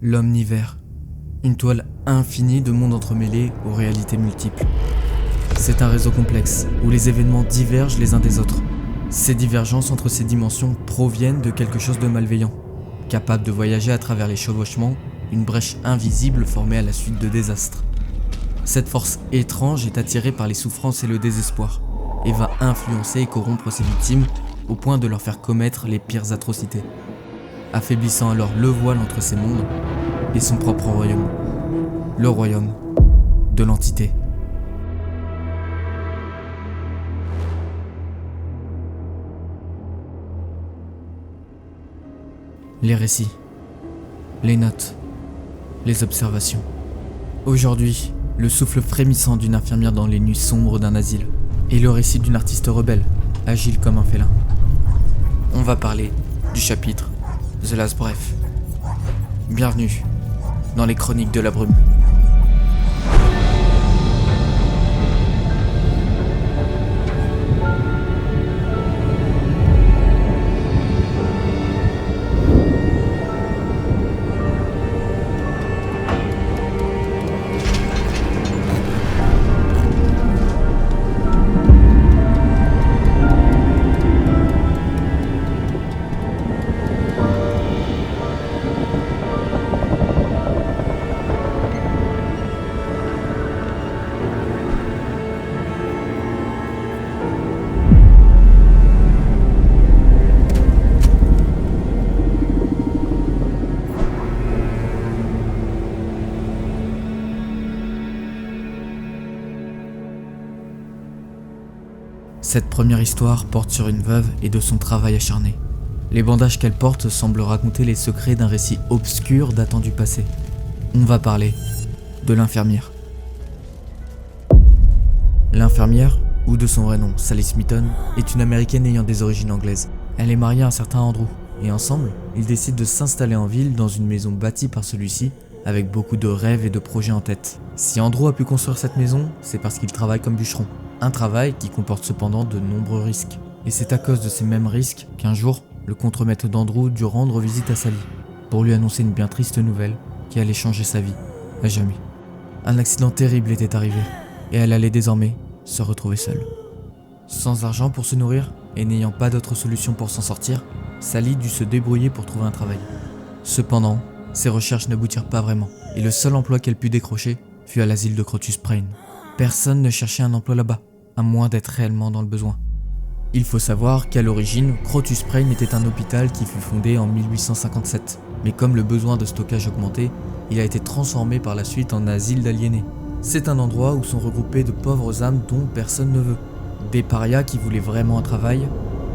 L'Omnivers, une toile infinie de mondes entremêlés aux réalités multiples. C'est un réseau complexe où les événements divergent les uns des autres. Ces divergences entre ces dimensions proviennent de quelque chose de malveillant, capable de voyager à travers les chevauchements, une brèche invisible formée à la suite de désastres. Cette force étrange est attirée par les souffrances et le désespoir, et va influencer et corrompre ses victimes au point de leur faire commettre les pires atrocités, affaiblissant alors le voile entre ces mondes et son propre royaume, le royaume de l'entité. Les récits, les notes, les observations. Aujourd'hui, le souffle frémissant d'une infirmière dans les nuits sombres d'un asile, et le récit d'une artiste rebelle, agile comme un félin. On va parler du chapitre The Last Breath. Bienvenue dans les Chroniques de la Brume. Cette première histoire porte sur une veuve et de son travail acharné. Les bandages qu'elle porte semblent raconter les secrets d'un récit obscur datant du passé. On va parler de l'infirmière. L'infirmière, ou de son vrai nom, Sally Smithon, est une américaine ayant des origines anglaises. Elle est mariée à un certain Andrew, et ensemble, ils décident de s'installer en ville dans une maison bâtie par celui-ci, avec beaucoup de rêves et de projets en tête. Si Andrew a pu construire cette maison, c'est parce qu'il travaille comme bûcheron. Un travail qui comporte cependant de nombreux risques. Et c'est à cause de ces mêmes risques qu'un jour, le contremaître d'Andrew dut rendre visite à Sally, pour lui annoncer une bien triste nouvelle qui allait changer sa vie, à jamais. Un accident terrible était arrivé, et elle allait désormais se retrouver seule. Sans argent pour se nourrir, et n'ayant pas d'autre solution pour s'en sortir, Sally dut se débrouiller pour trouver un travail. Cependant, ses recherches n'aboutirent pas vraiment, et le seul emploi qu'elle put décrocher fut à l'asile de Crotus Prane. Personne ne cherchait un emploi là-bas, à moins d'être réellement dans le besoin. Il faut savoir qu'à l'origine, Crotus Prane était un hôpital qui fut fondé en 1857, mais comme le besoin de stockage augmentait, il a été transformé par la suite en asile d'aliénés. C'est un endroit où sont regroupés de pauvres âmes dont personne ne veut, des parias qui voulaient vraiment un travail,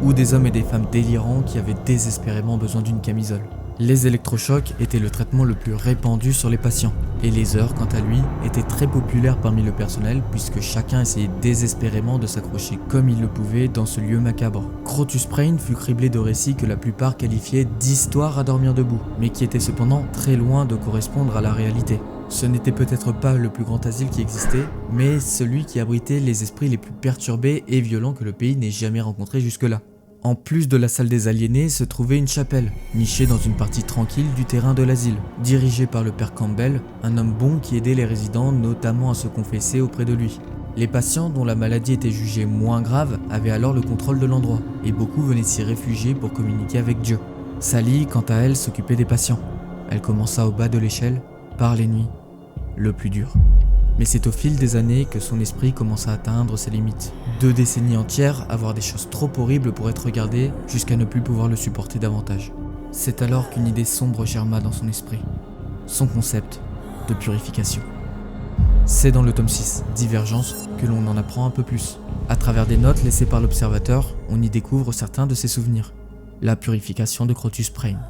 ou des hommes et des femmes délirants qui avaient désespérément besoin d'une camisole. Les électrochocs étaient le traitement le plus répandu sur les patients, et les heures, quant à lui, étaient très populaires parmi le personnel puisque chacun essayait désespérément de s'accrocher comme il le pouvait dans ce lieu macabre. Crotus Prane fut criblé de récits que la plupart qualifiaient d'histoires à dormir debout, mais qui étaient cependant très loin de correspondre à la réalité. Ce n'était peut-être pas le plus grand asile qui existait, mais celui qui abritait les esprits les plus perturbés et violents que le pays n'ait jamais rencontrés jusque-là. En plus de la salle des aliénés se trouvait une chapelle, nichée dans une partie tranquille du terrain de l'asile, dirigée par le père Campbell, un homme bon qui aidait les résidents notamment à se confesser auprès de lui. Les patients dont la maladie était jugée moins grave avaient alors le contrôle de l'endroit, et beaucoup venaient s'y réfugier pour communiquer avec Dieu. Sally, quant à elle, s'occupait des patients. Elle commença au bas de l'échelle, par les nuits, le plus dur. Mais c'est au fil des années que son esprit commença à atteindre ses limites. 2 décennies entières à voir des choses trop horribles pour être regardées jusqu'à ne plus pouvoir le supporter davantage. C'est alors qu'une idée sombre germa dans son esprit. Son concept de purification. C'est dans le tome 6, Divergence, que l'on en apprend un peu plus. À travers des notes laissées par l'observateur, on y découvre certains de ses souvenirs. La purification de Crotus Prane.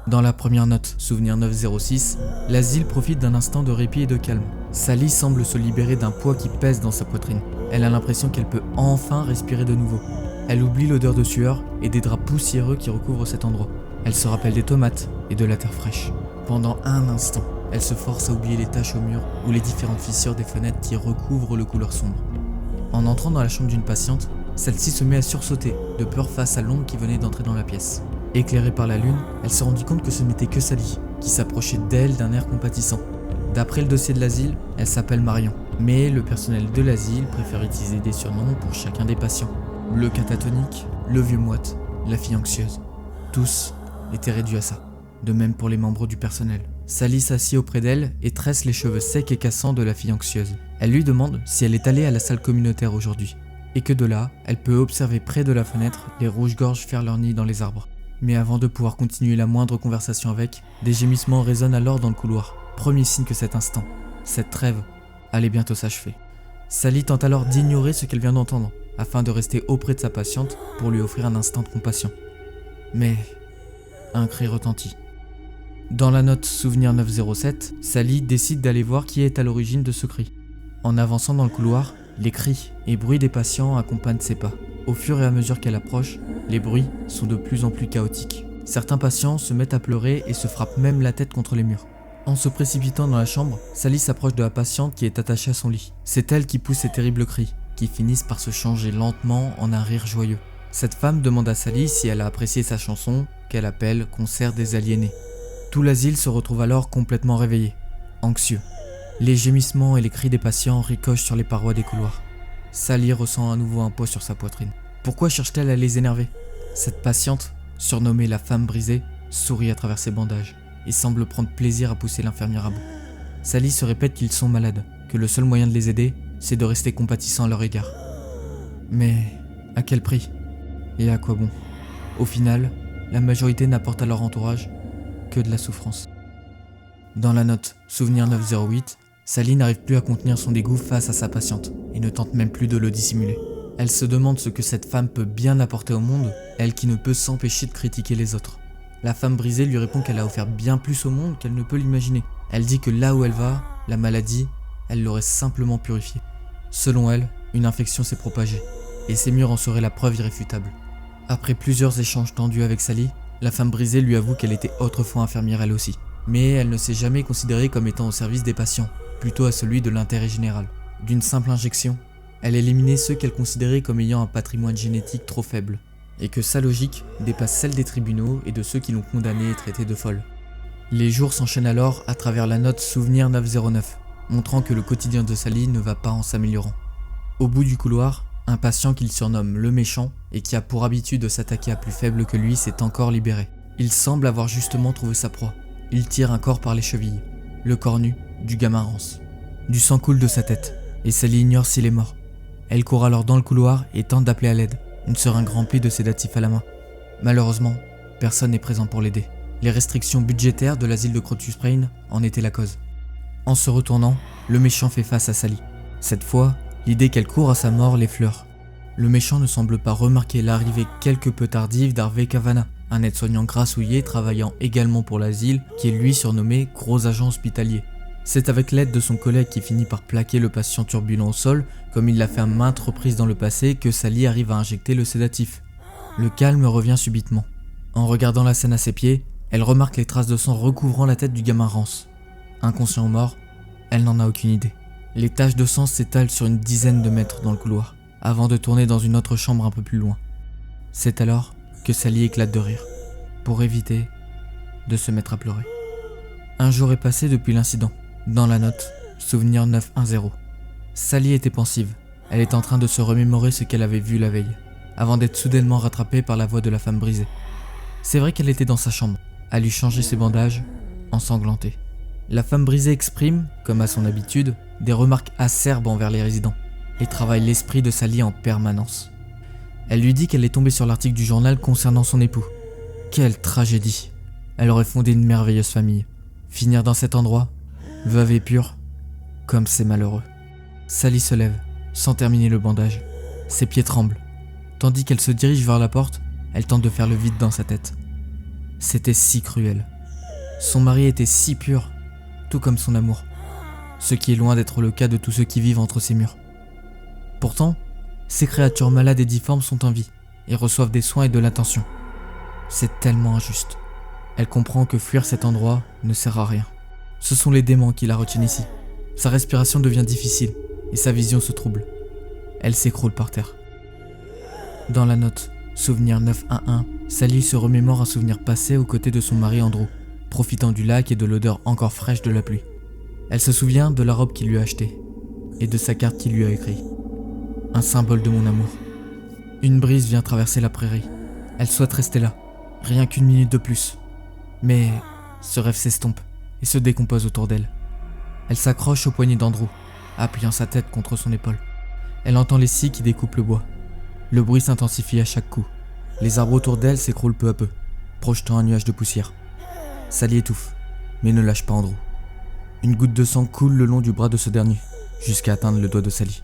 Dans la première note, souvenir 906, l'asile profite d'un instant de répit et de calme. Sally semble se libérer d'un poids qui pèse dans sa poitrine. Elle a l'impression qu'elle peut enfin respirer de nouveau. Elle oublie l'odeur de sueur et des draps poussiéreux qui recouvrent cet endroit. Elle se rappelle des tomates et de la terre fraîche. Pendant un instant, elle se force à oublier les taches au mur ou les différentes fissures des fenêtres qui recouvrent le couloir sombre. En entrant dans la chambre d'une patiente, celle-ci se met à sursauter, de peur face à l'ombre qui venait d'entrer dans la pièce. Éclairée par la lune, elle se rendit compte que ce n'était que Sally, qui s'approchait d'elle d'un air compatissant. D'après le dossier de l'asile, elle s'appelle Marion, mais le personnel de l'asile préfère utiliser des surnoms pour chacun des patients. Le catatonique, le vieux moite, la fille anxieuse. Tous étaient réduits à ça. De même pour les membres du personnel. Sally s'assied auprès d'elle et tresse les cheveux secs et cassants de la fille anxieuse. Elle lui demande si elle est allée à la salle communautaire aujourd'hui, et que de là, elle peut observer près de la fenêtre les rouges-gorges faire leur nid dans les arbres. Mais avant de pouvoir continuer la moindre conversation avec, des gémissements résonnent alors dans le couloir. Premier signe que cet instant, cette trêve, allait bientôt s'achever. Sally tente alors d'ignorer ce qu'elle vient d'entendre, afin de rester auprès de sa patiente pour lui offrir un instant de compassion. Mais un cri retentit. Dans la note Souvenir 907, Sally décide d'aller voir qui est à l'origine de ce cri. En avançant dans le couloir, les cris et bruits des patients accompagnent ses pas. Au fur et à mesure qu'elle approche, les bruits sont de plus en plus chaotiques. Certains patients se mettent à pleurer et se frappent même la tête contre les murs. En se précipitant dans la chambre, Sally s'approche de la patiente qui est attachée à son lit. C'est elle qui pousse ces terribles cris, qui finissent par se changer lentement en un rire joyeux. Cette femme demande à Sally si elle a apprécié sa chanson, qu'elle appelle Concert des aliénés. Tout l'asile se retrouve alors complètement réveillé, anxieux. Les gémissements et les cris des patients ricochent sur les parois des couloirs. Sally ressent à nouveau un poids sur sa poitrine. Pourquoi cherche-t-elle à les énerver? Cette patiente, surnommée la femme brisée, sourit à travers ses bandages et semble prendre plaisir à pousser l'infirmière à bout. Sally se répète qu'ils sont malades, que le seul moyen de les aider, c'est de rester compatissant à leur égard. Mais à quel prix? Et à quoi bon? Au final, la majorité n'apporte à leur entourage que de la souffrance. Dans la note Souvenir 908, Sally n'arrive plus à contenir son dégoût face à sa patiente et ne tente même plus de le dissimuler. Elle se demande ce que cette femme peut bien apporter au monde, elle qui ne peut s'empêcher de critiquer les autres. La femme brisée lui répond qu'elle a offert bien plus au monde qu'elle ne peut l'imaginer. Elle dit que là où elle va, la maladie, elle l'aurait simplement purifiée. Selon elle, une infection s'est propagée, et ces murs en seraient la preuve irréfutable. Après plusieurs échanges tendus avec Sally, la femme brisée lui avoue qu'elle était autrefois infirmière elle aussi. Mais elle ne s'est jamais considérée comme étant au service des patients, plutôt à celui de l'intérêt général. D'une simple injection, elle éliminait ceux qu'elle considérait comme ayant un patrimoine génétique trop faible, et que sa logique dépasse celle des tribunaux et de ceux qui l'ont condamnée et traitée de folle. Les jours s'enchaînent alors à travers la note Souvenir 909, montrant que le quotidien de Sally ne va pas en s'améliorant. Au bout du couloir, un patient qu'il surnomme le méchant et qui a pour habitude de s'attaquer à plus faible que lui s'est encore libéré. Il semble avoir justement trouvé sa proie. Il tire un corps par les chevilles, le corps nu du gamin Rance. Du sang coule de sa tête et Sally ignore s'il est mort. Elle court alors dans le couloir et tente d'appeler à l'aide, une seringue remplie de sédatifs à la main. Malheureusement, personne n'est présent pour l'aider. Les restrictions budgétaires de l'asile de Crotus Sprain en étaient la cause. En se retournant, le méchant fait face à Sally. Cette fois, l'idée qu'elle court à sa mort l'effleure. Le méchant ne semble pas remarquer l'arrivée quelque peu tardive d'Harvey Cavana, un aide-soignant grassouillet travaillant également pour l'asile, qui est lui surnommé Gros Agent Hospitalier. C'est avec l'aide de son collègue qui finit par plaquer le patient turbulent au sol, comme il l'a fait à maintes reprises dans le passé, que Sally arrive à injecter le sédatif. Le calme revient subitement. En regardant la scène à ses pieds, elle remarque les traces de sang recouvrant la tête du gamin Rance. Inconscient ou mort, elle n'en a aucune idée. Les taches de sang s'étalent sur une dizaine de mètres dans le couloir, avant de tourner dans une autre chambre un peu plus loin. C'est alors que Sally éclate de rire, pour éviter de se mettre à pleurer. Un jour est passé depuis l'incident. Dans la note, Souvenir 910. Sally était pensive. Elle était en train de se remémorer ce qu'elle avait vu la veille, avant d'être soudainement rattrapée par la voix de la femme brisée. C'est vrai qu'elle était dans sa chambre, à lui changer ses bandages, ensanglantée. La femme brisée exprime, comme à son habitude, des remarques acerbes envers les résidents, et travaille l'esprit de Sally en permanence. Elle lui dit qu'elle est tombée sur l'article du journal concernant son époux. Quelle tragédie! Elle aurait fondé une merveilleuse famille. Finir dans cet endroit, veuve et pure, comme c'est malheureux. Sally se lève, sans terminer le bandage. Ses pieds tremblent. Tandis qu'elle se dirige vers la porte, elle tente de faire le vide dans sa tête. C'était si cruel. Son mari était si pur, tout comme son amour. Ce qui est loin d'être le cas de tous ceux qui vivent entre ces murs. Pourtant, ces créatures malades et difformes sont en vie et reçoivent des soins et de l'attention. C'est tellement injuste. Elle comprend que fuir cet endroit ne sert à rien. Ce sont les démons qui la retiennent ici. Sa respiration devient difficile et sa vision se trouble. Elle s'écroule par terre. Dans la note Souvenir 911, Sally se remémore un souvenir passé aux côtés de son mari Andrew, profitant du lac et de l'odeur encore fraîche de la pluie. Elle se souvient de la robe qu'il lui a achetée et de sa carte qu'il lui a écrite. Un symbole de mon amour. Une brise vient traverser la prairie. Elle souhaite rester là, rien qu'une minute de plus. Mais ce rêve s'estompe et se décompose autour d'elle. Elle s'accroche au poignet d'Andrew, appuyant sa tête contre son épaule. Elle entend les scies qui découpent le bois. Le bruit s'intensifie à chaque coup. Les arbres autour d'elle s'écroulent peu à peu, projetant un nuage de poussière. Sally étouffe, mais ne lâche pas Andrew. Une goutte de sang coule le long du bras de ce dernier, jusqu'à atteindre le doigt de Sally.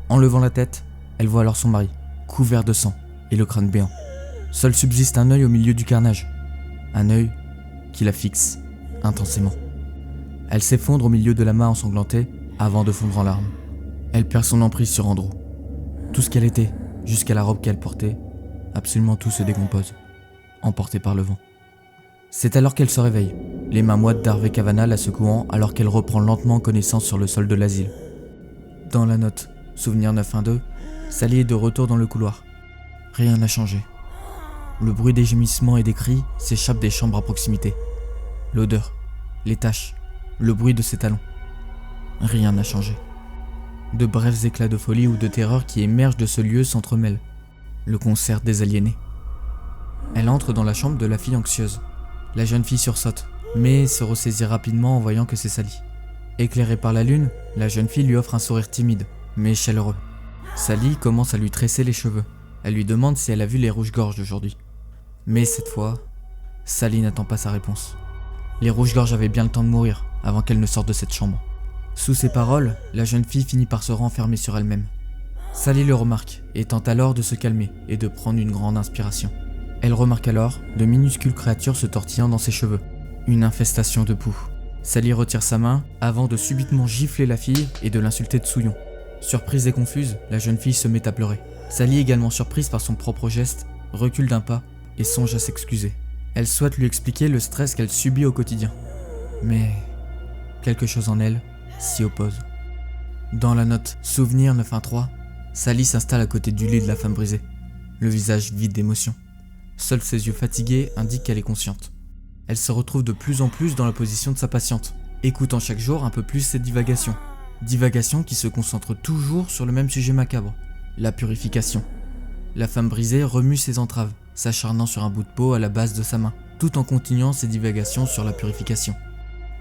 En levant la tête, elle voit alors son mari, couvert de sang et le crâne béant. Seul subsiste un œil au milieu du carnage. Un œil qui la fixe intensément. Elle s'effondre au milieu de la main ensanglantée avant de fondre en larmes. Elle perd son emprise sur Andrew. Tout ce qu'elle était, jusqu'à la robe qu'elle portait, absolument tout se décompose, emporté par le vent. C'est alors qu'elle se réveille, les mains moites d'Harvey Kavanagh la secouant alors qu'elle reprend lentement connaissance sur le sol de l'asile. Dans la note, souvenir 912, Sally est de retour dans le couloir. Rien n'a changé. Le bruit des gémissements et des cris s'échappe des chambres à proximité. L'odeur, les taches, le bruit de ses talons. Rien n'a changé. De brefs éclats de folie ou de terreur qui émergent de ce lieu s'entremêlent. Le concert des aliénés. Elle entre dans la chambre de la fille anxieuse. La jeune fille sursaute, mais se ressaisit rapidement en voyant que c'est Sally. Éclairée par la lune, la jeune fille lui offre un sourire timide, mais chaleureux. Sally commence à lui tresser les cheveux. Elle lui demande si elle a vu les rouges-gorges d'aujourd'hui. Mais cette fois, Sally n'attend pas sa réponse. Les rouges-gorges avaient bien le temps de mourir avant qu'elle ne sorte de cette chambre. Sous ces paroles, la jeune fille finit par se renfermer sur elle-même. Sally le remarque et tente alors de se calmer et de prendre une grande inspiration. Elle remarque alors de minuscules créatures se tortillant dans ses cheveux. Une infestation de poux. Sally retire sa main avant de subitement gifler la fille et de l'insulter de souillon. Surprise et confuse, la jeune fille se met à pleurer. Sally, également surprise par son propre geste, recule d'un pas et songe à s'excuser. Elle souhaite lui expliquer le stress qu'elle subit au quotidien. Mais quelque chose en elle s'y oppose. Dans la note Souvenir 913, Sally s'installe à côté du lit de la femme brisée, le visage vide d'émotion. Seuls ses yeux fatigués indiquent qu'elle est consciente. Elle se retrouve de plus en plus dans la position de sa patiente, écoutant chaque jour un peu plus ses divagations. Divagations qui se concentrent toujours sur le même sujet macabre, la purification. La femme brisée remue ses entraves, s'acharnant sur un bout de peau à la base de sa main, tout en continuant ses divagations sur la purification.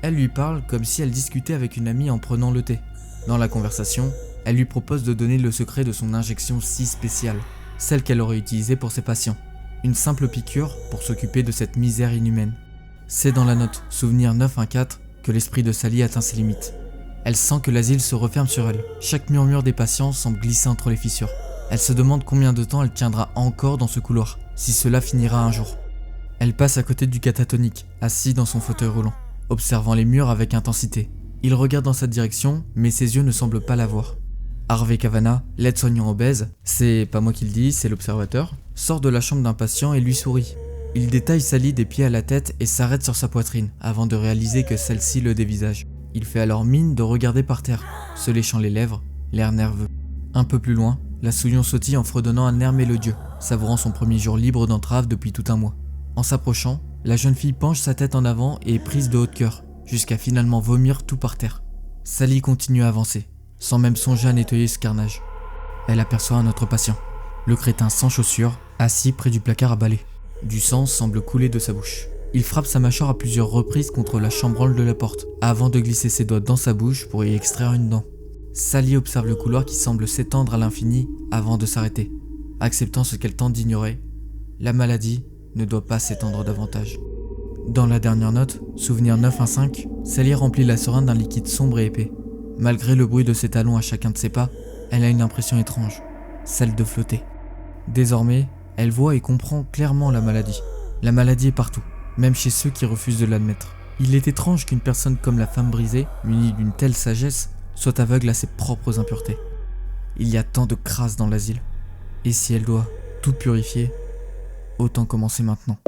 Elle lui parle comme si elle discutait avec une amie en prenant le thé. Dans la conversation, elle lui propose de donner le secret de son injection si spéciale, celle qu'elle aurait utilisée pour ses patients. Une simple piqûre pour s'occuper de cette misère inhumaine. C'est dans la note Souvenir 914 que l'esprit de Sally atteint ses limites. Elle sent que l'asile se referme sur elle. Chaque murmure des patients semble glisser entre les fissures. Elle se demande combien de temps elle tiendra encore dans ce couloir, si cela finira un jour. Elle passe à côté du catatonique, assis dans son fauteuil roulant, observant les murs avec intensité. Il regarde dans sa direction, mais ses yeux ne semblent pas la voir. Harvey Kavanagh, l'aide-soignant obèse, c'est pas moi qui le dis, c'est l'observateur, sort de la chambre d'un patient et lui sourit. Il détaille Sally des pieds à la tête et s'arrête sur sa poitrine, avant de réaliser que celle-ci le dévisage. Il fait alors mine de regarder par terre, se léchant les lèvres, l'air nerveux. Un peu plus loin, la Souillon sautille en fredonnant un air mélodieux, savourant son premier jour libre d'entrave depuis tout un mois. En s'approchant, la jeune fille penche sa tête en avant et est prise de haut de cœur, jusqu'à finalement vomir tout par terre. Sally continue à avancer, sans même songer à nettoyer ce carnage. Elle aperçoit un autre patient, le crétin sans chaussures, assis près du placard à balai. Du sang semble couler de sa bouche. Il frappe sa mâchoire à plusieurs reprises contre la chambranle de la porte, avant de glisser ses doigts dans sa bouche pour y extraire une dent. Sally observe le couloir qui semble s'étendre à l'infini avant de s'arrêter. Acceptant ce qu'elle tente d'ignorer, la maladie ne doit pas s'étendre davantage. Dans la dernière note, Souvenir 915, Sally remplit la seringue d'un liquide sombre et épais. Malgré le bruit de ses talons à chacun de ses pas, elle a une impression étrange, celle de flotter. Désormais, elle voit et comprend clairement la maladie. La maladie est partout, même chez ceux qui refusent de l'admettre. Il est étrange qu'une personne comme la femme brisée, munie d'une telle sagesse, soit aveugle à ses propres impuretés. Il y a tant de crasse dans l'asile. Et si elle doit tout purifier, autant commencer maintenant.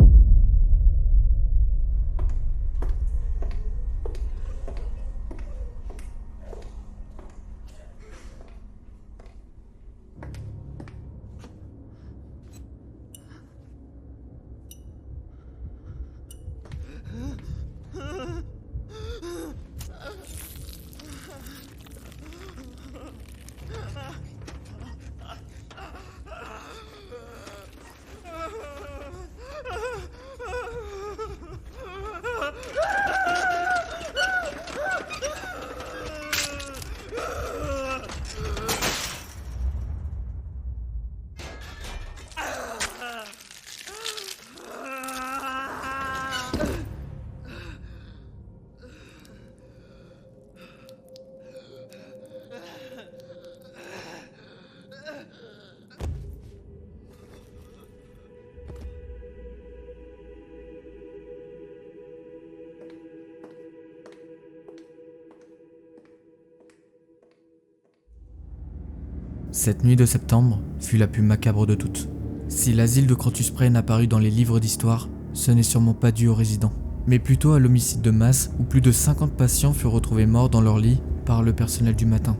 Cette nuit de septembre fut la plus macabre de toutes. Si l'asile de Crotus Prane apparut dans les livres d'histoire, ce n'est sûrement pas dû aux résidents, mais plutôt à l'homicide de masse où plus de 50 patients furent retrouvés morts dans leur lit par le personnel du matin.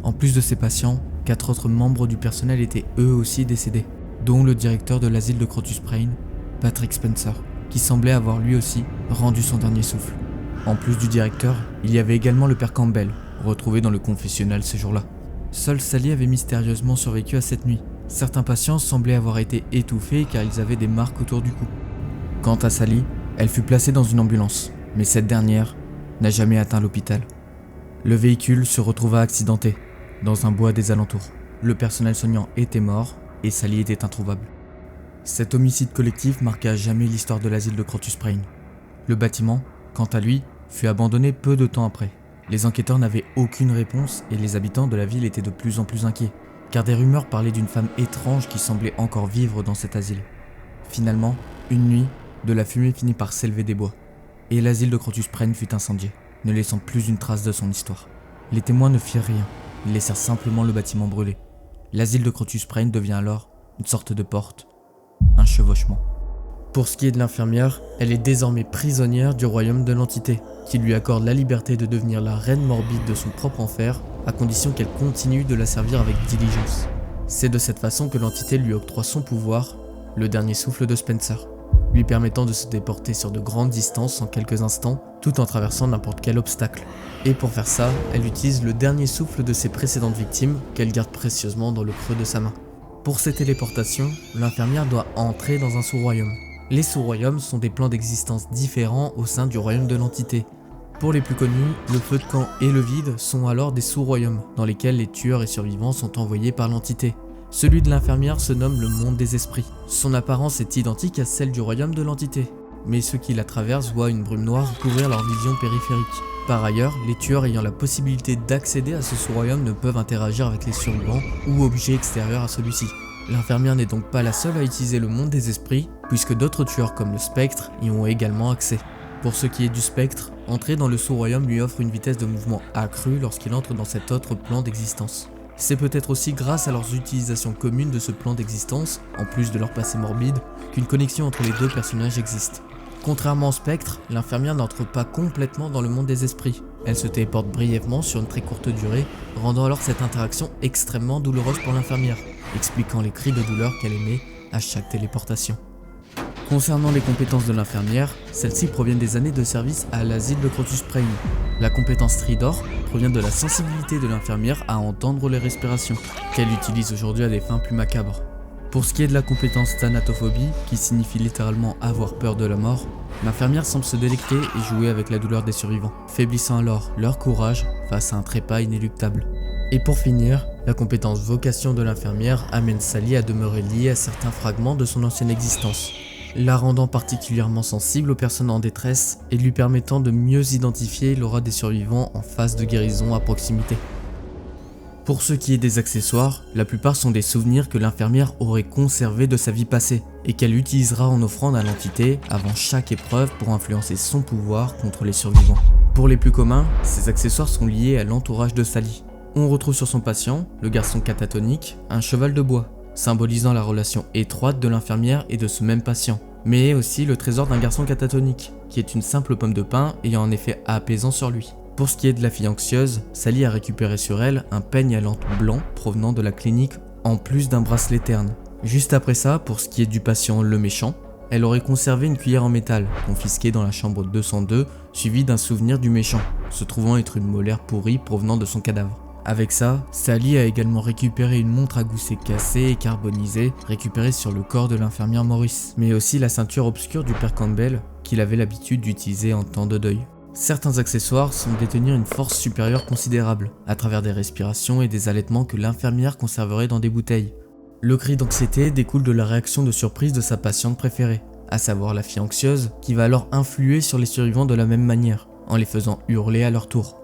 En plus de ces patients, 4 autres membres du personnel étaient eux aussi décédés, dont le directeur de l'asile de Crotus Prane, Patrick Spencer, qui semblait avoir lui aussi rendu son dernier souffle. En plus du directeur, il y avait également le père Campbell, retrouvé dans le confessionnal ce jour-là. Seule Sally avait mystérieusement survécu à cette nuit. Certains patients semblaient avoir été étouffés car ils avaient des marques autour du cou. Quant à Sally, elle fut placée dans une ambulance, mais cette dernière n'a jamais atteint l'hôpital. Le véhicule se retrouva accidenté, dans un bois des alentours. Le personnel soignant était mort et Sally était introuvable. Cet homicide collectif marqua à jamais l'histoire de l'asile de Crotus Prane. Le bâtiment, quant à lui, fut abandonné peu de temps après. Les enquêteurs n'avaient aucune réponse et les habitants de la ville étaient de plus en plus inquiets, car des rumeurs parlaient d'une femme étrange qui semblait encore vivre dans cet asile. Finalement, une nuit, de la fumée finit par s'élever des bois, et l'asile de Crotus Prane fut incendié, ne laissant plus une trace de son histoire. Les témoins ne firent rien, ils laissèrent simplement le bâtiment brûler. L'asile de Crotus Prane devient alors une sorte de porte, un chevauchement. Pour ce qui est de l'infirmière, elle est désormais prisonnière du royaume de l'entité, qui lui accorde la liberté de devenir la reine morbide de son propre enfer, à condition qu'elle continue de la servir avec diligence. C'est de cette façon que l'entité lui octroie son pouvoir, le dernier souffle de Spencer, lui permettant de se déporter sur de grandes distances en quelques instants, tout en traversant n'importe quel obstacle. Et pour faire ça, elle utilise le dernier souffle de ses précédentes victimes, qu'elle garde précieusement dans le creux de sa main. Pour ces téléportations, l'infirmière doit entrer dans un sous-royaume. Les sous-royaumes sont des plans d'existence différents au sein du royaume de l'entité. Pour les plus connus, le feu de camp et le vide sont alors des sous-royaumes, dans lesquels les tueurs et survivants sont envoyés par l'entité. Celui de l'infirmière se nomme le monde des esprits. Son apparence est identique à celle du royaume de l'entité, mais ceux qui la traversent voient une brume noire couvrir leur vision périphérique. Par ailleurs, les tueurs ayant la possibilité d'accéder à ce sous-royaume ne peuvent interagir avec les survivants ou objets extérieurs à celui-ci. L'infirmière n'est donc pas la seule à utiliser le monde des esprits, puisque d'autres tueurs comme le spectre y ont également accès. Pour ce qui est du spectre, entrer dans le sous-royaume lui offre une vitesse de mouvement accrue lorsqu'il entre dans cet autre plan d'existence. C'est peut-être aussi grâce à leurs utilisations communes de ce plan d'existence, en plus de leur passé morbide, qu'une connexion entre les deux personnages existe. Contrairement au spectre, l'infirmière n'entre pas complètement dans le monde des esprits. Elle se téléporte brièvement sur une très courte durée, rendant alors cette interaction extrêmement douloureuse pour l'infirmière, expliquant les cris de douleur qu'elle émet à chaque téléportation. Concernant les compétences de l'infirmière, celles-ci proviennent des années de service à l'asile de Crotus Prane. La compétence Tridor provient de la sensibilité de l'infirmière à entendre les respirations, qu'elle utilise aujourd'hui à des fins plus macabres. Pour ce qui est de la compétence Thanatophobie, qui signifie littéralement avoir peur de la mort, l'infirmière semble se délecter et jouer avec la douleur des survivants, faiblissant alors leur courage face à un trépas inéluctable. Et pour finir, la compétence vocation de l'infirmière amène Sally à demeurer liée à certains fragments de son ancienne existence, la rendant particulièrement sensible aux personnes en détresse et lui permettant de mieux identifier l'aura des survivants en phase de guérison à proximité. Pour ce qui est des accessoires, la plupart sont des souvenirs que l'infirmière aurait conservés de sa vie passée et qu'elle utilisera en offrande à l'entité avant chaque épreuve pour influencer son pouvoir contre les survivants. Pour les plus communs, ces accessoires sont liés à l'entourage de Sally. On retrouve sur son patient, le garçon catatonique, un cheval de bois, symbolisant la relation étroite de l'infirmière et de ce même patient, mais aussi le trésor d'un garçon catatonique, qui est une simple pomme de pin ayant un effet apaisant sur lui. Pour ce qui est de la fille anxieuse, Sally a récupéré sur elle un peigne à lampe blanc provenant de la clinique en plus d'un bracelet terne. Juste après ça, pour ce qui est du patient le méchant, elle aurait conservé une cuillère en métal, confisquée dans la chambre 202, suivie d'un souvenir du méchant, se trouvant être une molaire pourrie provenant de son cadavre. Avec ça, Sally a également récupéré une montre à gousset cassée et carbonisée, récupérée sur le corps de l'infirmière Morris, mais aussi la ceinture obscure du père Campbell, qu'il avait l'habitude d'utiliser en temps de deuil. Certains accessoires semblent détenir une force supérieure considérable, à travers des respirations et des allaitements que l'infirmière conserverait dans des bouteilles. Le cri d'anxiété découle de la réaction de surprise de sa patiente préférée. à savoir la fille anxieuse, qui va alors influer sur les survivants de la même manière, en les faisant hurler à leur tour.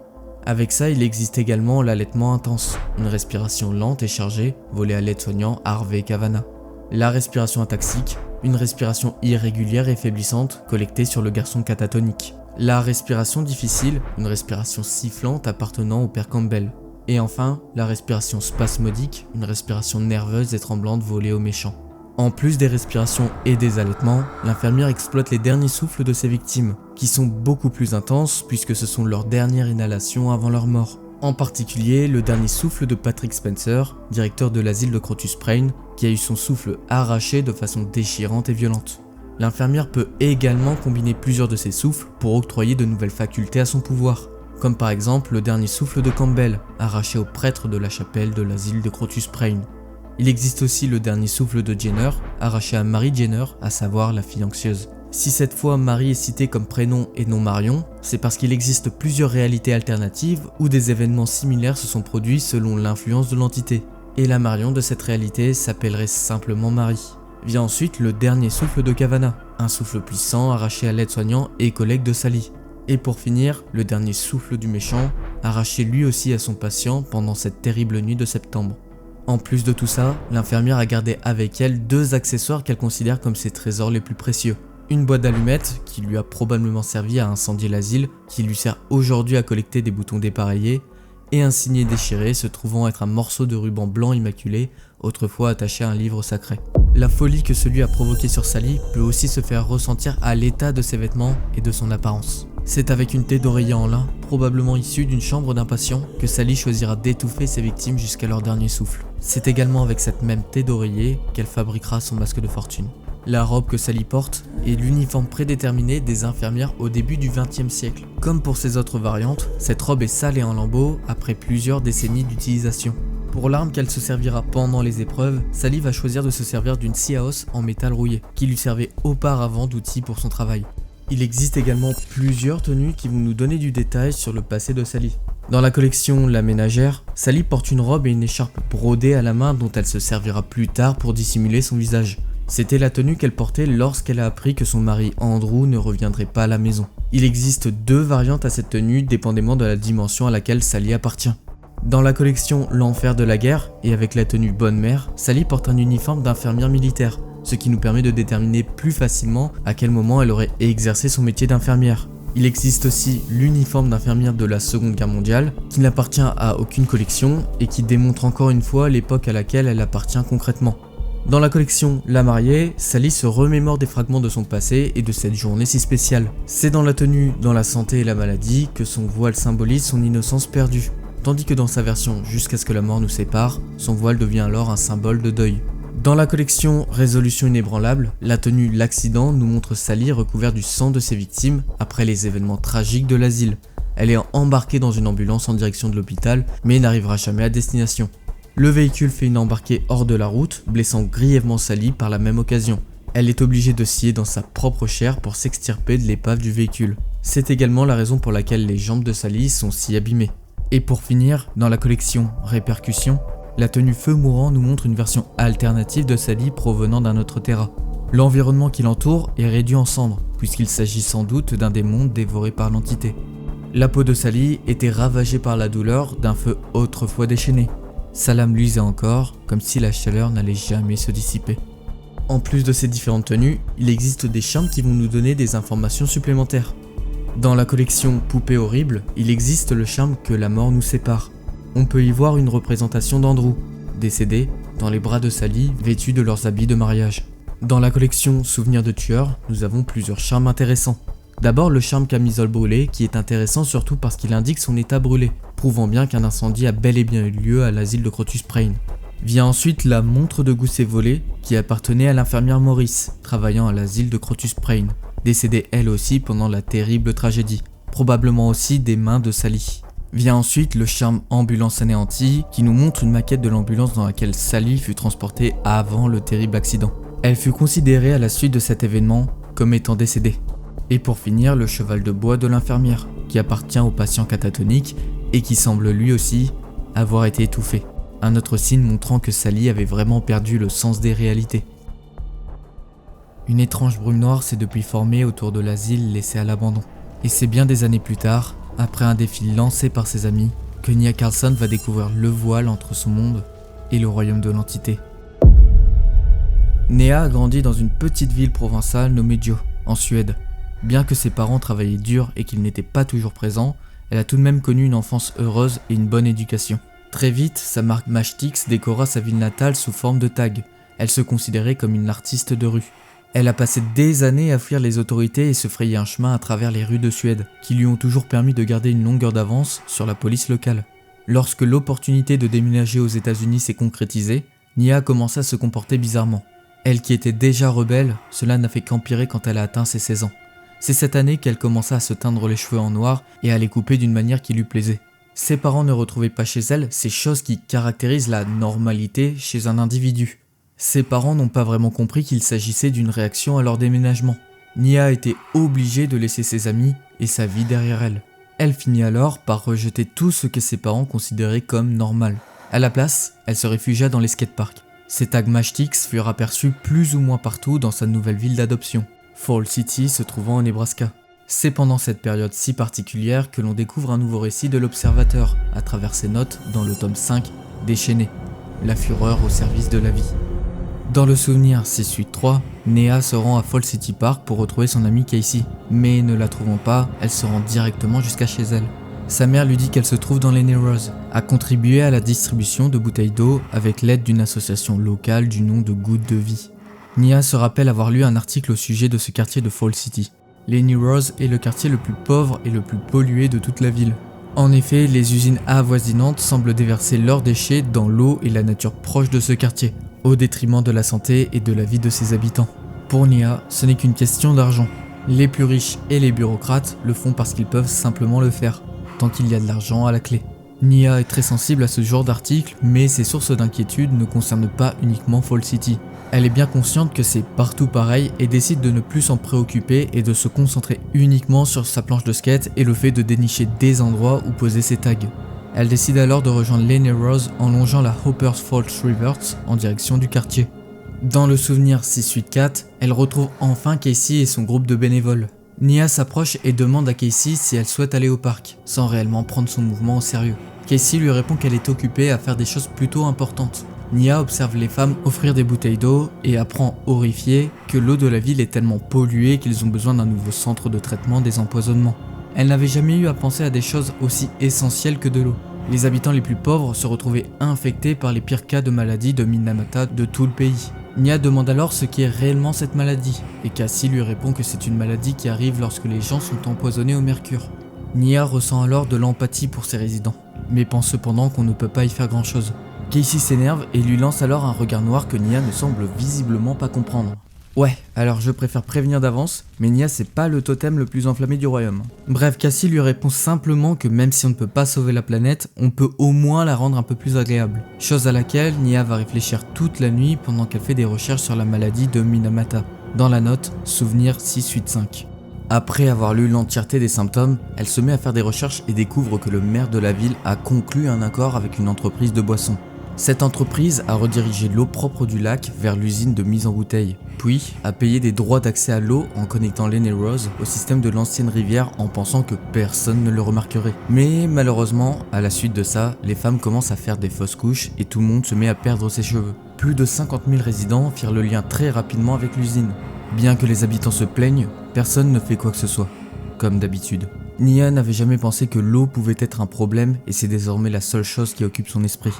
Avec ça, il existe également l'allaitement intense, une respiration lente et chargée, volée à l'aide-soignant Harvey Kavanagh. La respiration ataxique, une respiration irrégulière et faiblissante collectée sur le garçon catatonique. La respiration difficile, une respiration sifflante appartenant au père Campbell. Et enfin, la respiration spasmodique, une respiration nerveuse et tremblante volée au méchant. En plus des respirations et des allaitements, l'infirmière exploite les derniers souffles de ses victimes, qui sont beaucoup plus intenses puisque ce sont leurs dernières inhalations avant leur mort. En particulier, le dernier souffle de Patrick Spencer, directeur de l'asile de Crotus Prain, qui a eu son souffle arraché de façon déchirante et violente. L'infirmière peut également combiner plusieurs de ses souffles pour octroyer de nouvelles facultés à son pouvoir, comme par exemple le dernier souffle de Campbell, arraché au prêtre de la chapelle de l'asile de Crotus Prain. Il existe aussi le dernier souffle de Jenner, arraché à Mary Jenner, à savoir la fille anxieuse. Si cette fois Mary est citée comme prénom et non Marion, c'est parce qu'il existe plusieurs réalités alternatives où des événements similaires se sont produits selon l'influence de l'entité. Et la Marion de cette réalité s'appellerait simplement Marie. Vient ensuite le dernier souffle de Kavanagh, un souffle puissant arraché à l'aide-soignant et collègue de Sally. Et pour finir, le dernier souffle du méchant, arraché lui aussi à son patient pendant cette terrible nuit de septembre. En plus de tout ça, l'infirmière a gardé avec elle 2 accessoires qu'elle considère comme ses trésors les plus précieux. Une boîte d'allumettes, qui lui a probablement servi à incendier l'asile, qui lui sert aujourd'hui à collecter des boutons dépareillés, et un signet déchiré se trouvant être un morceau de ruban blanc immaculé, autrefois attaché à un livre sacré. La folie que celui a provoquée sur Sally peut aussi se faire ressentir à l'état de ses vêtements et de son apparence. C'est avec une thé d'oreiller en lin, probablement issue d'une chambre d'un patient, que Sally choisira d'étouffer ses victimes jusqu'à leur dernier souffle. C'est également avec cette même thé d'oreiller qu'elle fabriquera son masque de fortune. La robe que Sally porte est l'uniforme prédéterminé des infirmières au début du XXe siècle. Comme pour ses autres variantes, cette robe est sale et en lambeaux après plusieurs décennies d'utilisation. Pour l'arme qu'elle se servira pendant les épreuves, Sally va choisir de se servir d'une scie à os en métal rouillé, qui lui servait auparavant d'outil pour son travail. Il existe également plusieurs tenues qui vont nous donner du détail sur le passé de Sally. Dans la collection La Ménagère, Sally porte une robe et une écharpe brodée à la main dont elle se servira plus tard pour dissimuler son visage. C'était la tenue qu'elle portait lorsqu'elle a appris que son mari Andrew ne reviendrait pas à la maison. Il existe 2 variantes à cette tenue dépendamment de la dimension à laquelle Sally appartient. Dans la collection L'Enfer de la guerre, et avec la tenue Bonne Mère, Sally porte un uniforme d'infirmière militaire, ce qui nous permet de déterminer plus facilement à quel moment elle aurait exercé son métier d'infirmière. Il existe aussi l'uniforme d'infirmière de la Seconde Guerre mondiale, qui n'appartient à aucune collection et qui démontre encore une fois l'époque à laquelle elle appartient concrètement. Dans la collection La Mariée, Sally se remémore des fragments de son passé et de cette journée si spéciale. C'est dans la tenue Dans la santé et la maladie que son voile symbolise son innocence perdue, tandis que dans sa version Jusqu'à ce que la mort nous sépare, son voile devient alors un symbole de deuil. Dans la collection Résolution inébranlable, la tenue L'accident nous montre Sally recouverte du sang de ses victimes après les événements tragiques de l'asile. Elle est embarquée dans une ambulance en direction de l'hôpital, mais n'arrivera jamais à destination. Le véhicule fait une embarquée hors de la route, blessant grièvement Sally par la même occasion. Elle est obligée de scier dans sa propre chair pour s'extirper de l'épave du véhicule. C'est également la raison pour laquelle les jambes de Sally sont si abîmées. Et pour finir, dans la collection Répercussions, la tenue Feu mourant nous montre une version alternative de Sally provenant d'un autre terrain. L'environnement qui l'entoure est réduit en cendres, puisqu'il s'agit sans doute d'un démon dévoré par l'entité. La peau de Sally était ravagée par la douleur d'un feu autrefois déchaîné. Sa lame luisait encore, comme si la chaleur n'allait jamais se dissiper. En plus de ces différentes tenues, il existe des charmes qui vont nous donner des informations supplémentaires. Dans la collection Poupée horrible, il existe le charme que la mort nous sépare. On peut y voir une représentation d'Andrew, décédé, dans les bras de Sally, vêtus de leurs habits de mariage. Dans la collection Souvenirs de tueurs, nous avons plusieurs charmes intéressants. D'abord le charme camisole brûlée, qui est intéressant surtout parce qu'il indique son état brûlé, prouvant bien qu'un incendie a bel et bien eu lieu à l'asile de Crotus Prain. Vient ensuite la montre de gousset volée, qui appartenait à l'infirmière Maurice, travaillant à l'asile de Crotus Prain, décédée elle aussi pendant la terrible tragédie, probablement aussi des mains de Sally. Vient ensuite le charme ambulance anéantie, qui nous montre une maquette de l'ambulance dans laquelle Sally fut transportée avant le terrible accident. Elle fut considérée à la suite de cet événement comme étant décédée. Et pour finir, le cheval de bois de l'infirmière, qui appartient au patient catatonique et qui semble lui aussi avoir été étouffé. Un autre signe montrant que Sally avait vraiment perdu le sens des réalités. Une étrange brume noire s'est depuis formée autour de l'asile laissé à l'abandon. Et c'est bien des années plus tard, après un défi lancé par ses amis, que Nia Carlson va découvrir le voile entre son monde et le royaume de l'entité. Nia a grandi dans une petite ville provençale nommée Jo, en Suède. Bien que ses parents travaillaient dur et qu'ils n'étaient pas toujours présents, elle a tout de même connu une enfance heureuse et une bonne éducation. Très vite, sa marque Mashtix décora sa ville natale sous forme de tag. Elle se considérait comme une artiste de rue. Elle a passé des années à fuir les autorités et se frayer un chemin à travers les rues de Suède, qui lui ont toujours permis de garder une longueur d'avance sur la police locale. Lorsque l'opportunité de déménager aux États-Unis s'est concrétisée, Nia a commencé à se comporter bizarrement. Elle qui était déjà rebelle, cela n'a fait qu'empirer quand elle a atteint ses 16 ans. C'est cette année qu'elle commença à se teindre les cheveux en noir et à les couper d'une manière qui lui plaisait. Ses parents ne retrouvaient pas chez elle ces choses qui caractérisent la normalité chez un individu. Ses parents n'ont pas vraiment compris qu'il s'agissait d'une réaction à leur déménagement. Nia a été obligée de laisser ses amis et sa vie derrière elle. Elle finit alors par rejeter tout ce que ses parents considéraient comme normal. À la place, elle se réfugia dans les skateparks. Ses tags Mashtix furent aperçus plus ou moins partout dans sa nouvelle ville d'adoption, Fall City se trouvant au Nebraska. C'est pendant cette période si particulière que l'on découvre un nouveau récit de l'Observateur, à travers ses notes dans le tome 5, Déchaîné, la fureur au service de la vie. Dans le souvenir 683, Nia se rend à Fall City Park pour retrouver son amie Casey, mais ne la trouvant pas, elle se rend directement jusqu'à chez elle. Sa mère lui dit qu'elle se trouve dans les Narrows, a contribué à la distribution de bouteilles d'eau avec l'aide d'une association locale du nom de Gouttes de Vie. Nia se rappelle avoir lu un article au sujet de ce quartier de Fall City. Les Narrows est le quartier le plus pauvre et le plus pollué de toute la ville. En effet, les usines avoisinantes semblent déverser leurs déchets dans l'eau et la nature proche de ce quartier, au détriment de la santé et de la vie de ses habitants. Pour Nia, ce n'est qu'une question d'argent. Les plus riches et les bureaucrates le font parce qu'ils peuvent simplement le faire, tant qu'il y a de l'argent à la clé. Nia est très sensible à ce genre d'article, mais ses sources d'inquiétude ne concernent pas uniquement Fall City. Elle est bien consciente que c'est partout pareil et décide de ne plus s'en préoccuper et de se concentrer uniquement sur sa planche de skate et le fait de dénicher des endroits où poser ses tags. Elle décide alors de rejoindre les Narrows en longeant la Hopper's Falls River en direction du quartier. Dans le souvenir 684, elle retrouve enfin Casey et son groupe de bénévoles. Nia s'approche et demande à Casey si elle souhaite aller au parc, sans réellement prendre son mouvement au sérieux. Casey lui répond qu'elle est occupée à faire des choses plutôt importantes. Nia observe les femmes offrir des bouteilles d'eau et apprend, horrifiée, que l'eau de la ville est tellement polluée qu'ils ont besoin d'un nouveau centre de traitement des empoisonnements. Elle n'avait jamais eu à penser à des choses aussi essentielles que de l'eau. Les habitants les plus pauvres se retrouvaient infectés par les pires cas de maladie de Minamata de tout le pays. Nia demande alors ce qu'est réellement cette maladie, et Cassie lui répond que c'est une maladie qui arrive lorsque les gens sont empoisonnés au mercure. Nia ressent alors de l'empathie pour ses résidents, mais pense cependant qu'on ne peut pas y faire grand chose. Casey s'énerve et lui lance alors un regard noir que Nia ne semble visiblement pas comprendre. Ouais, alors je préfère prévenir d'avance, mais Nia c'est pas le totem le plus enflammé du royaume. Bref, Cassie lui répond simplement que même si on ne peut pas sauver la planète, on peut au moins la rendre un peu plus agréable. Chose à laquelle Nia va réfléchir toute la nuit pendant qu'elle fait des recherches sur la maladie de Minamata. Dans la note, souvenir 685. Après avoir lu l'entièreté des symptômes, elle se met à faire des recherches et découvre que le maire de la ville a conclu un accord avec une entreprise de boissons. Cette entreprise a redirigé l'eau propre du lac vers l'usine de mise en bouteille, puis a payé des droits d'accès à l'eau en connectant les Narrows au système de l'ancienne rivière en pensant que personne ne le remarquerait. Mais malheureusement, à la suite de ça, les femmes commencent à faire des fausses couches et tout le monde se met à perdre ses cheveux. Plus de 50 000 résidents firent le lien très rapidement avec l'usine. Bien que les habitants se plaignent, personne ne fait quoi que ce soit, comme d'habitude. Nia n'avait jamais pensé que l'eau pouvait être un problème et c'est désormais la seule chose qui occupe son esprit.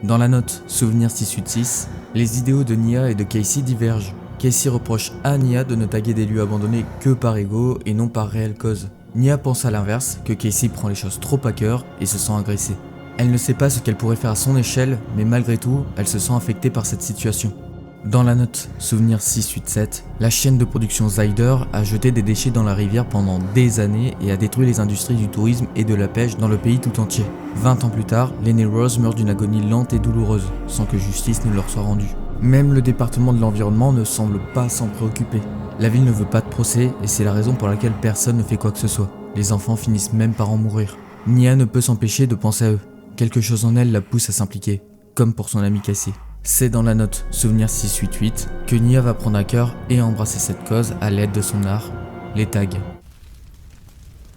Dans la note Souvenir 686, les idéaux de Nia et de Casey divergent. Casey reproche à Nia de ne taguer des lieux abandonnés que par ego et non par réelle cause. Nia pense à l'inverse, que Casey prend les choses trop à cœur et se sent agressée. Elle ne sait pas ce qu'elle pourrait faire à son échelle, mais malgré tout, elle se sent affectée par cette situation. Dans la note Souvenir 687, la chaîne de production Zyder a jeté des déchets dans la rivière pendant des années et a détruit les industries du tourisme et de la pêche dans le pays tout entier. 20 ans plus tard, les Narrows meurent d'une agonie lente et douloureuse, sans que justice ne leur soit rendue. Même le département de l'environnement ne semble pas s'en préoccuper. La ville ne veut pas de procès et c'est la raison pour laquelle personne ne fait quoi que ce soit. Les enfants finissent même par en mourir. Nia ne peut s'empêcher de penser à eux. Quelque chose en elle la pousse à s'impliquer, comme pour son ami Cassie. C'est dans la note Souvenir 688 que Nia va prendre à cœur et embrasser cette cause à l'aide de son art, les tags.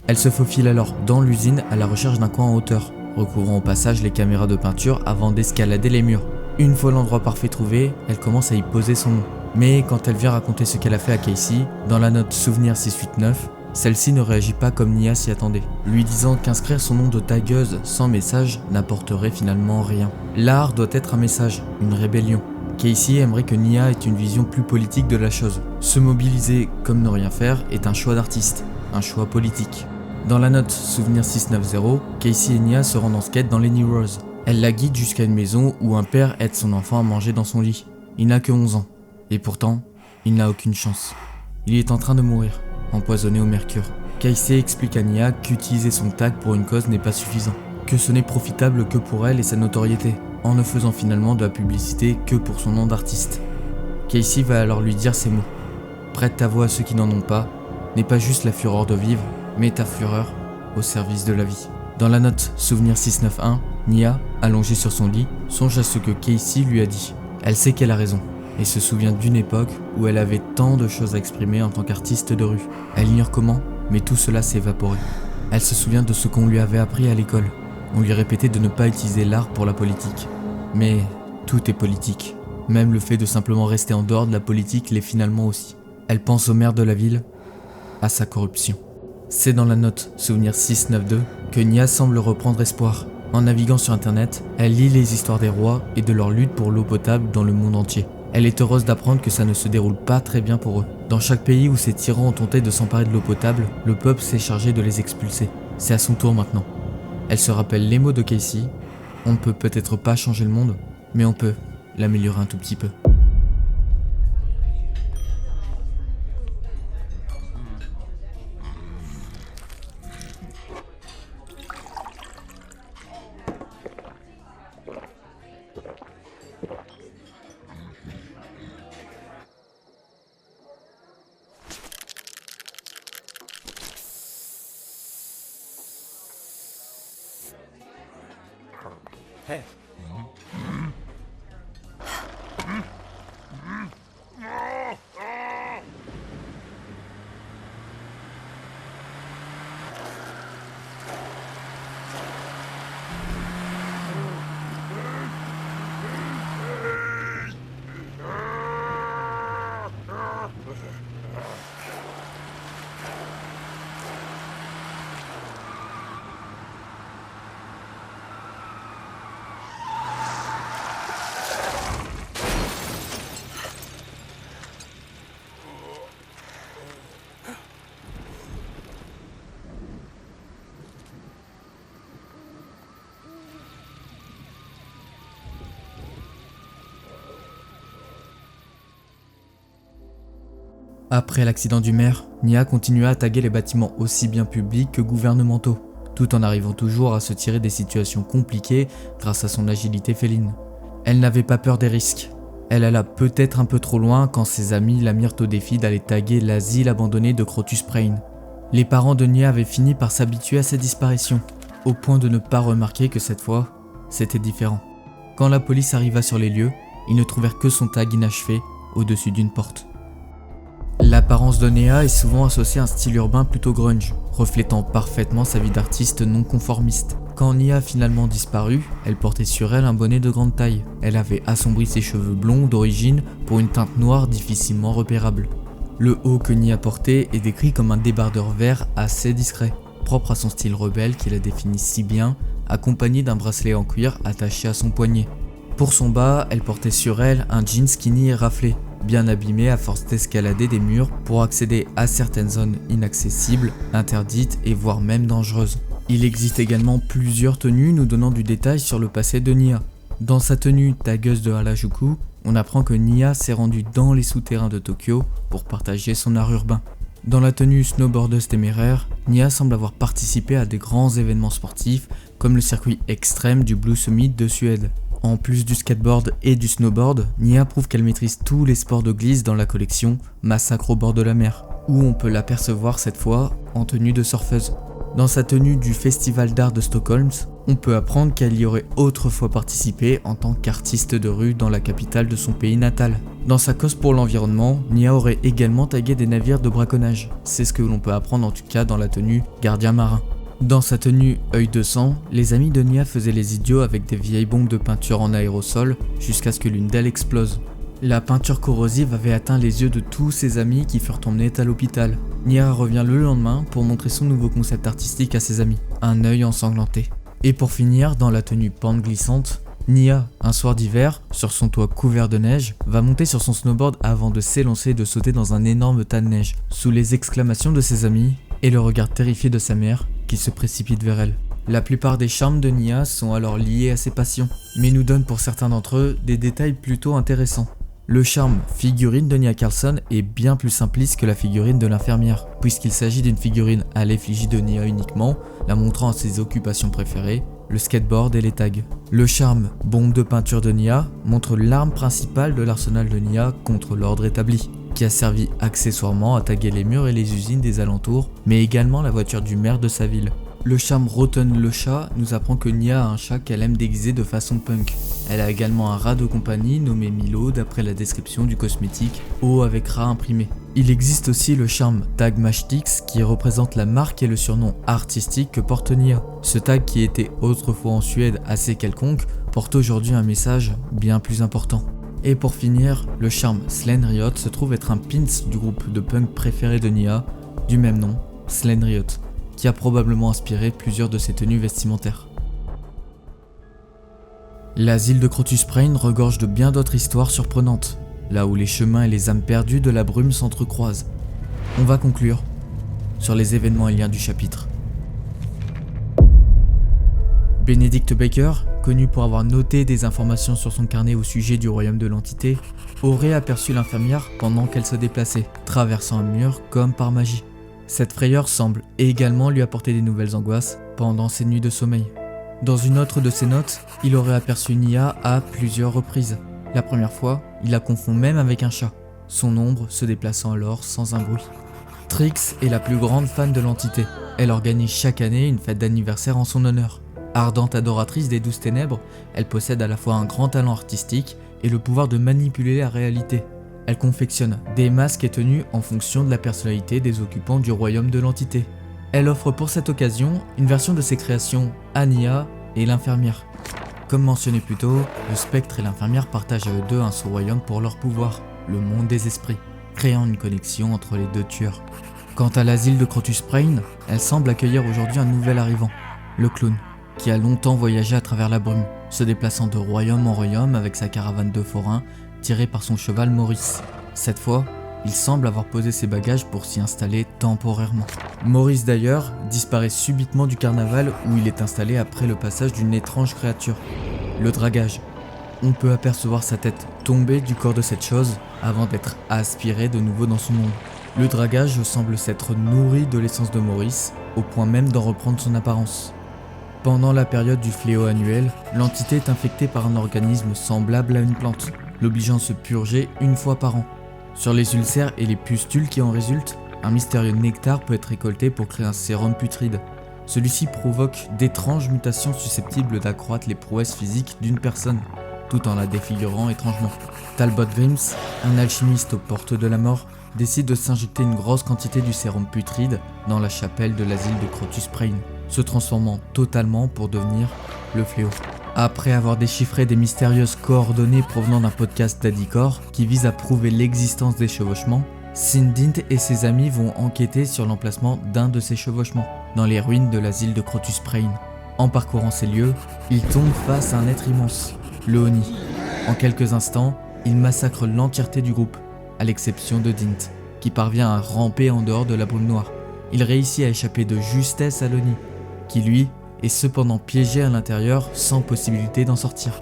Elle se faufile alors dans l'usine à la recherche d'un coin en hauteur, recouvrant au passage les caméras de peinture avant d'escalader les murs. Une fois l'endroit parfait trouvé, elle commence à y poser son nom. Mais quand elle vient raconter ce qu'elle a fait à Casey, dans la note Souvenir 689, celle-ci ne réagit pas comme Nia s'y attendait, lui disant qu'inscrire son nom de tagueuse sans message n'apporterait finalement rien. L'art doit être un message, une rébellion. Casey aimerait que Nia ait une vision plus politique de la chose. Se mobiliser comme ne rien faire est un choix d'artiste, un choix politique. Dans la note Souvenir 690, Casey et Nia se rendent en skate dans Lenny Rose. Elle la guide jusqu'à une maison où un père aide son enfant à manger dans son lit. Il n'a que 11 ans, et pourtant, il n'a aucune chance. Il est en train de mourir, empoisonné au mercure. Casey explique à Nia qu'utiliser son tag pour une cause n'est pas suffisant, que ce n'est profitable que pour elle et sa notoriété, en ne faisant finalement de la publicité que pour son nom d'artiste. Casey va alors lui dire ces mots. Prête ta voix à ceux qui n'en ont pas, n'est pas juste la fureur de vivre, mais ta fureur au service de la vie. Dans la note Souvenir 691, Nia, allongée sur son lit, songe à ce que Casey lui a dit. Elle sait qu'elle a raison, et se souvient d'une époque où elle avait tant de choses à exprimer en tant qu'artiste de rue. Elle ignore comment, mais tout cela s'est évaporé. Elle se souvient de ce qu'on lui avait appris à l'école. On lui répétait de ne pas utiliser l'art pour la politique. Mais tout est politique. Même le fait de simplement rester en dehors de la politique l'est finalement aussi. Elle pense au maire de la ville, à sa corruption. C'est dans la note Souvenir 692 que Nia semble reprendre espoir. En naviguant sur internet, elle lit les histoires des rois et de leur lutte pour l'eau potable dans le monde entier. Elle est heureuse d'apprendre que ça ne se déroule pas très bien pour eux. Dans chaque pays où ces tyrans ont tenté de s'emparer de l'eau potable, le peuple s'est chargé de les expulser. C'est à son tour maintenant. Elle se rappelle les mots de Casey. On ne peut peut-être pas changer le monde, mais on peut l'améliorer un tout petit peu. Hey. Après l'accident du maire, Nia continua à taguer les bâtiments aussi bien publics que gouvernementaux, tout en arrivant toujours à se tirer des situations compliquées grâce à son agilité féline. Elle n'avait pas peur des risques. Elle alla peut-être un peu trop loin quand ses amis la mirent au défi d'aller taguer l'asile abandonné de Crotus Prain. Les parents de Nia avaient fini par s'habituer à ses disparitions, au point de ne pas remarquer que cette fois, c'était différent. Quand la police arriva sur les lieux, ils ne trouvèrent que son tag inachevé au-dessus d'une porte. L'apparence de Nia est souvent associée à un style urbain plutôt grunge, reflétant parfaitement sa vie d'artiste non conformiste. Quand Nia a finalement disparu, elle portait sur elle un bonnet de grande taille. Elle avait assombri ses cheveux blonds d'origine pour une teinte noire difficilement repérable. Le haut que Nia portait est décrit comme un débardeur vert assez discret, propre à son style rebelle qui la définit si bien, accompagné d'un bracelet en cuir attaché à son poignet. Pour son bas, elle portait sur elle un jean skinny et raflé, bien abîmé à force d'escalader des murs pour accéder à certaines zones inaccessibles, interdites et voire même dangereuses. Il existe également plusieurs tenues nous donnant du détail sur le passé de Nia. Dans sa tenue tagueuse de Harajuku, on apprend que Nia s'est rendue dans les souterrains de Tokyo pour partager son art urbain. Dans la tenue snowboardeuse téméraire, Nia semble avoir participé à des grands événements sportifs comme le circuit extrême du Blue Summit de Suède. En plus du skateboard et du snowboard, Nia prouve qu'elle maîtrise tous les sports de glisse dans la collection Massacre au bord de la mer, où on peut l'apercevoir cette fois en tenue de surfeuse. Dans sa tenue du Festival d'art de Stockholm, on peut apprendre qu'elle y aurait autrefois participé en tant qu'artiste de rue dans la capitale de son pays natal. Dans sa cause pour l'environnement, Nia aurait également tagué des navires de braconnage. C'est ce que l'on peut apprendre en tout cas dans la tenue gardien marin. Dans sa tenue œil de sang, les amis de Nia faisaient les idiots avec des vieilles bombes de peinture en aérosol jusqu'à ce que l'une d'elles explose. La peinture corrosive avait atteint les yeux de tous ses amis qui furent emmenés à l'hôpital. Nia revient le lendemain pour montrer son nouveau concept artistique à ses amis, un œil ensanglanté. Et pour finir, dans la tenue pente glissante, Nia, un soir d'hiver, sur son toit couvert de neige, va monter sur son snowboard avant de s'élancer et de sauter dans un énorme tas de neige, sous les exclamations de ses amis et le regard terrifié de sa mère qui se précipite vers elle. La plupart des charmes de Nia sont alors liés à ses passions, mais nous donnent pour certains d'entre eux des détails plutôt intéressants. Le charme figurine de Nia Carlson est bien plus simpliste que la figurine de l'infirmière, puisqu'il s'agit d'une figurine à l'effigie de Nia uniquement, la montrant à ses occupations préférées, le skateboard et les tags. Le charme bombe de peinture de Nia montre l'arme principale de l'arsenal de Nia contre l'ordre établi, qui a servi accessoirement à taguer les murs et les usines des alentours, mais également la voiture du maire de sa ville. Le charme Rotten le chat nous apprend que Nia a un chat qu'elle aime déguiser de façon punk. Elle a également un rat de compagnie nommé Milo d'après la description du cosmétique eau avec rat imprimé. Il existe aussi le charme Tag Mashtix qui représente la marque et le surnom artistique que porte Nia. Ce tag qui était autrefois en Suède assez quelconque porte aujourd'hui un message bien plus important. Et pour finir, le charme Slendriot se trouve être un pins du groupe de punk préféré de Nia, du même nom, Slendriot, qui a probablement inspiré plusieurs de ses tenues vestimentaires. L'asile de Crotus Prain regorge de bien d'autres histoires surprenantes, là où les chemins et les âmes perdues de la brume s'entrecroisent. On va conclure sur les événements et liens du chapitre. Benedict Baker, connu pour avoir noté des informations sur son carnet au sujet du royaume de l'entité, aurait aperçu l'infirmière pendant qu'elle se déplaçait, traversant un mur comme par magie. Cette frayeur semble également lui apporter des nouvelles angoisses pendant ses nuits de sommeil. Dans une autre de ses notes, il aurait aperçu Nia à plusieurs reprises. La première fois, il la confond même avec un chat, son ombre se déplaçant alors sans un bruit. Trix est la plus grande fan de l'entité. Elle organise chaque année une fête d'anniversaire en son honneur. Ardente adoratrice des 12 ténèbres, elle possède à la fois un grand talent artistique et le pouvoir de manipuler la réalité. Elle confectionne des masques et tenues en fonction de la personnalité des occupants du royaume de l'entité. Elle offre pour cette occasion une version de ses créations à Nia et l'infirmière. Comme mentionné plus tôt, le spectre et l'infirmière partagent à eux deux un sous-royaume pour leur pouvoir, le monde des esprits, créant une connexion entre les deux tueurs. Quant à l'asile de Crotus Prain, elle semble accueillir aujourd'hui un nouvel arrivant, le clown, qui a longtemps voyagé à travers la brume, se déplaçant de royaume en royaume avec sa caravane de forains tirée par son cheval Maurice. Cette fois, il semble avoir posé ses bagages pour s'y installer temporairement. Maurice d'ailleurs disparaît subitement du carnaval où il est installé après le passage d'une étrange créature, le dragage. On peut apercevoir sa tête tomber du corps de cette chose avant d'être aspirée de nouveau dans son ombre. Le dragage semble s'être nourri de l'essence de Maurice, au point même d'en reprendre son apparence. Pendant la période du fléau annuel, l'entité est infectée par un organisme semblable à une plante, l'obligeant à se purger une fois par an. Sur les ulcères et les pustules qui en résultent, un mystérieux nectar peut être récolté pour créer un sérum putride. Celui-ci provoque d'étranges mutations susceptibles d'accroître les prouesses physiques d'une personne, tout en la défigurant étrangement. Talbot Grims, un alchimiste aux portes de la mort, décide de s'injecter une grosse quantité du sérum putride dans la chapelle de l'asile de Crotus Prain, se transformant totalement pour devenir le fléau. Après avoir déchiffré des mystérieuses coordonnées provenant d'un podcast d'Adicor qui vise à prouver l'existence des chevauchements, Sindint et ses amis vont enquêter sur l'emplacement d'un de ces chevauchements, dans les ruines de l'asile de Crotus Prain. En parcourant ces lieux, ils tombent face à un être immense, le Oni. En quelques instants, ils massacrent l'entièreté du groupe, à l'exception de Dint, qui parvient à ramper en dehors de la brume noire. Il réussit à échapper de justesse à l'Oni, qui lui est cependant piégé à l'intérieur sans possibilité d'en sortir.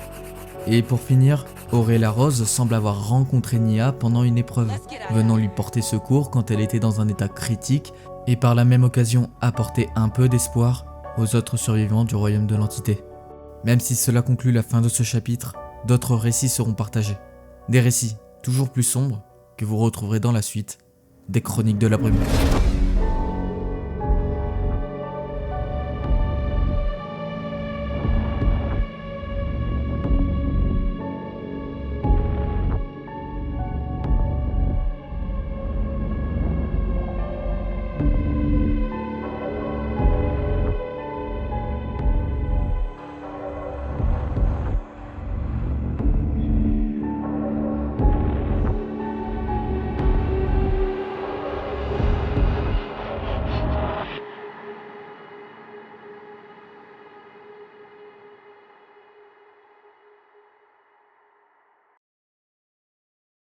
Et pour finir, Auréla Rose semble avoir rencontré Nia pendant une épreuve, venant lui porter secours quand elle était dans un état critique et par la même occasion apporter un peu d'espoir aux autres survivants du royaume de l'entité. Même si cela conclut la fin de ce chapitre, d'autres récits seront partagés. Des récits toujours plus sombres que vous retrouverez dans la suite des Chroniques de la Brume.